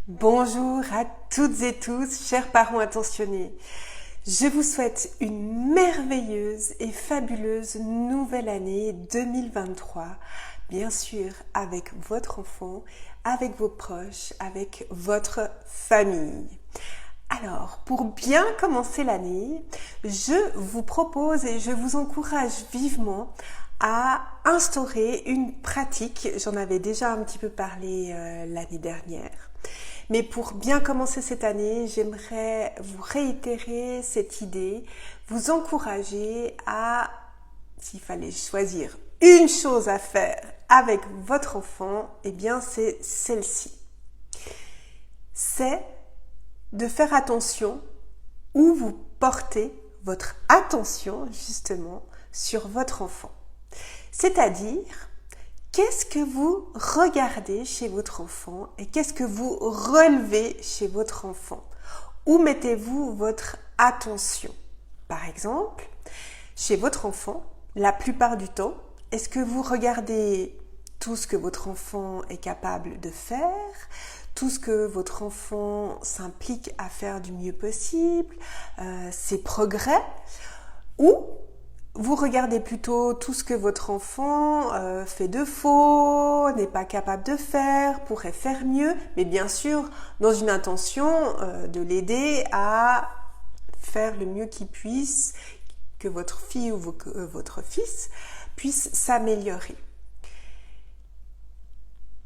Bonjour à toutes et tous, chers parents intentionnés. Je vous souhaite une merveilleuse et fabuleuse nouvelle année 2023. Bien sûr, avec votre enfant, avec vos proches, avec votre famille. Alors, pour bien commencer l'année, je vous propose et je vous encourage vivement à instaurer une pratique. J'en avais déjà un petit peu parlé l'année dernière. Mais pour bien commencer cette année, j'aimerais vous réitérer cette idée, vous encourager à, s'il fallait choisir une chose à faire avec votre enfant, eh bien c'est celle-ci. C'est de faire attention où vous portez votre attention justement sur votre enfant. C'est-à-dire, qu'est-ce que vous regardez chez votre enfant et qu'est-ce que vous relevez chez votre enfant? Où mettez-vous votre attention? Par exemple, chez votre enfant, la plupart du temps, est-ce que vous regardez tout ce que votre enfant est capable de faire, tout ce que votre enfant s'implique à faire du mieux possible, ses progrès, ou vous regardez plutôt tout ce que votre enfant fait de faux, n'est pas capable de faire, pourrait faire mieux, mais bien sûr dans une intention de l'aider à faire le mieux qu'il puisse, que votre fille ou votre fils puisse s'améliorer.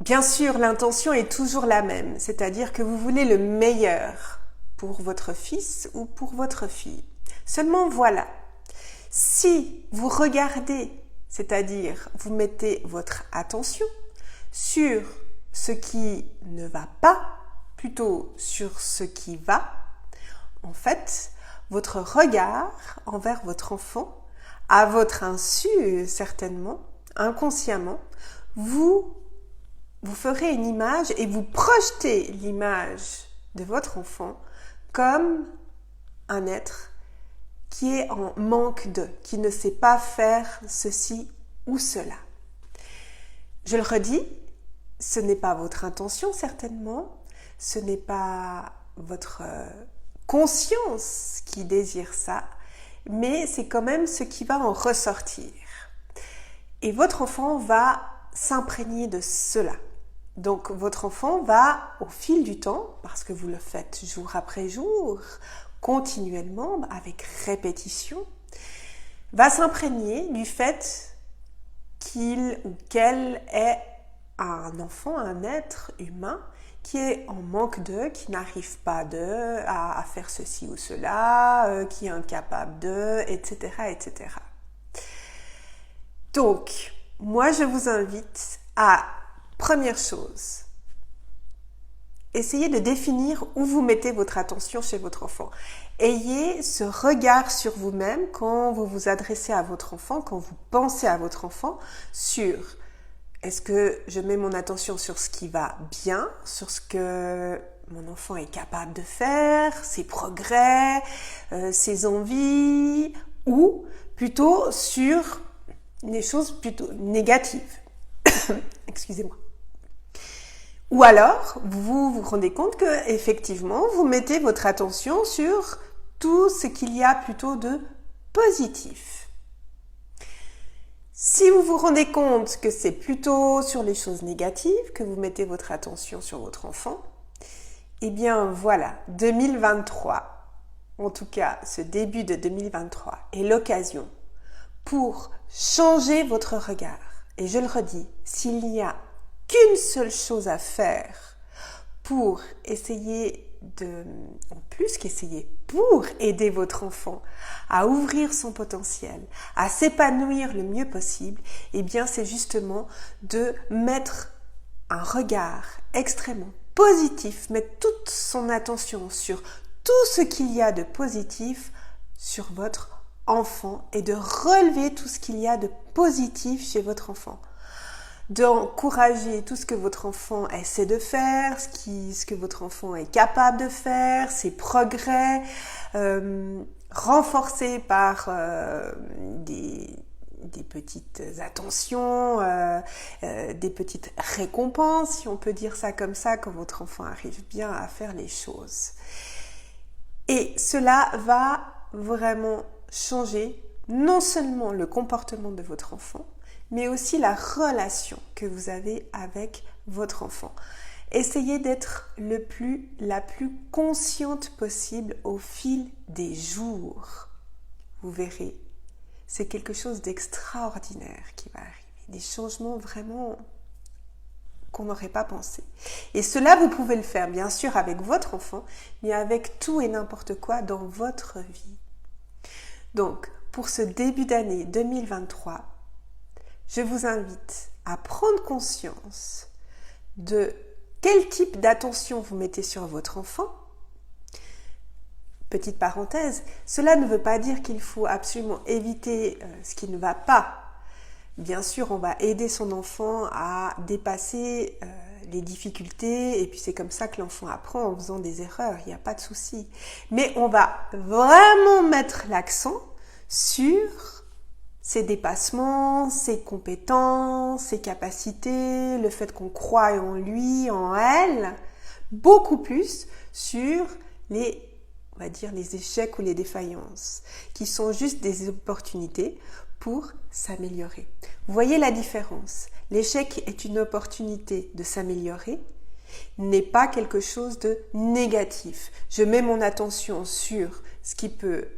Bien sûr, l'intention est toujours la même, c'est-à-dire que vous voulez le meilleur pour votre fils ou pour votre fille. Seulement voilà, si vous regardez, c'est-à-dire vous mettez votre attention sur ce qui ne va pas, plutôt sur ce qui va, en fait, votre regard envers votre enfant, à votre insu certainement, inconsciemment, vous ferez une image et vous projetez l'image de votre enfant comme un être qui est en manque de, qui ne sait pas faire ceci ou cela. Je le redis, ce n'est pas votre intention certainement, ce n'est pas votre conscience qui désire ça, mais c'est quand même ce qui va en ressortir. Et votre enfant va s'imprégner de cela. Donc votre enfant va, au fil du temps, parce que vous le faites jour après jour, continuellement, avec répétition, va s'imprégner du fait qu'il ou qu'elle est un enfant, un être humain qui est en manque de, qui n'arrive pas à faire ceci ou cela, qui est incapable de, etc., etc. Donc, moi je vous invite à, première chose, essayez de définir où vous mettez votre attention chez votre enfant. Ayez ce regard sur vous-même quand vous vous adressez à votre enfant, quand vous pensez à votre enfant, sur est-ce que je mets mon attention sur ce qui va bien, sur ce que mon enfant est capable de faire, ses progrès, ses envies, ou plutôt sur des choses plutôt négatives. Excusez-moi. Ou alors, vous vous rendez compte que effectivement, vous mettez votre attention sur tout ce qu'il y a plutôt de positif. Si vous vous rendez compte que c'est plutôt sur les choses négatives que vous mettez votre attention sur votre enfant, eh bien voilà, 2023, en tout cas ce début de 2023, est l'occasion pour changer votre regard. Et je le redis, s'il n'y a qu'une seule chose à faire pour essayer en plus qu'essayer, pour aider votre enfant à ouvrir son potentiel, à s'épanouir le mieux possible, eh bien c'est justement de mettre un regard extrêmement positif, mettre toute son attention sur tout ce qu'il y a de positif sur votre enfant et de relever tout ce qu'il y a de positif chez votre enfant. D'encourager tout ce que votre enfant essaie de faire, ce que votre enfant est capable de faire, ses progrès, renforcés par des petites attentions, des petites récompenses, si on peut dire ça comme ça, quand votre enfant arrive bien à faire les choses. Et cela va vraiment changer non seulement le comportement de votre enfant, mais aussi la relation que vous avez avec votre enfant. Essayez d'être la plus consciente possible au fil des jours. Vous verrez, c'est quelque chose d'extraordinaire qui va arriver. Des changements vraiment qu'on n'aurait pas pensé. Et cela, vous pouvez le faire, bien sûr, avec votre enfant, mais avec tout et n'importe quoi dans votre vie. Donc, pour ce début d'année 2023, je vous invite à prendre conscience de quel type d'attention vous mettez sur votre enfant. Petite parenthèse, cela ne veut pas dire qu'il faut absolument éviter ce qui ne va pas. Bien sûr, on va aider son enfant à dépasser les difficultés et puis c'est comme ça que l'enfant apprend en faisant des erreurs, il n'y a pas de souci. Mais on va vraiment mettre l'accent sur ses dépassements, ses compétences, ses capacités, le fait qu'on croit en lui, en elle, beaucoup plus sur on va dire, les échecs ou les défaillances, qui sont juste des opportunités pour s'améliorer. Vous voyez la différence? L'échec est une opportunité de s'améliorer, n'est pas quelque chose de négatif. Je mets mon attention sur ce qui peut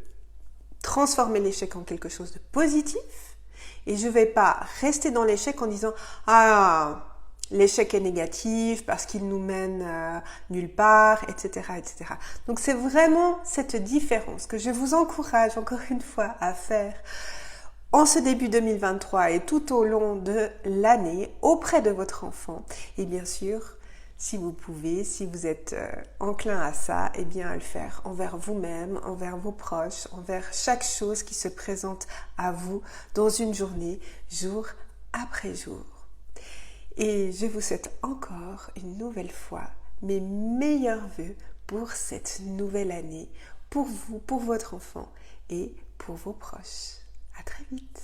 transformer l'échec en quelque chose de positif et je ne vais pas rester dans l'échec en disant « Ah, l'échec est négatif parce qu'il nous mène nulle part, etc. etc. » Donc c'est vraiment cette différence que je vous encourage encore une fois à faire en ce début 2023 et tout au long de l'année auprès de votre enfant. Et bien sûr, si vous pouvez, si vous êtes enclin à ça, eh bien à le faire envers vous-même, envers vos proches, envers chaque chose qui se présente à vous dans une journée, jour après jour. Et je vous souhaite encore une nouvelle fois mes meilleurs vœux pour cette nouvelle année, pour vous, pour votre enfant et pour vos proches. À très vite.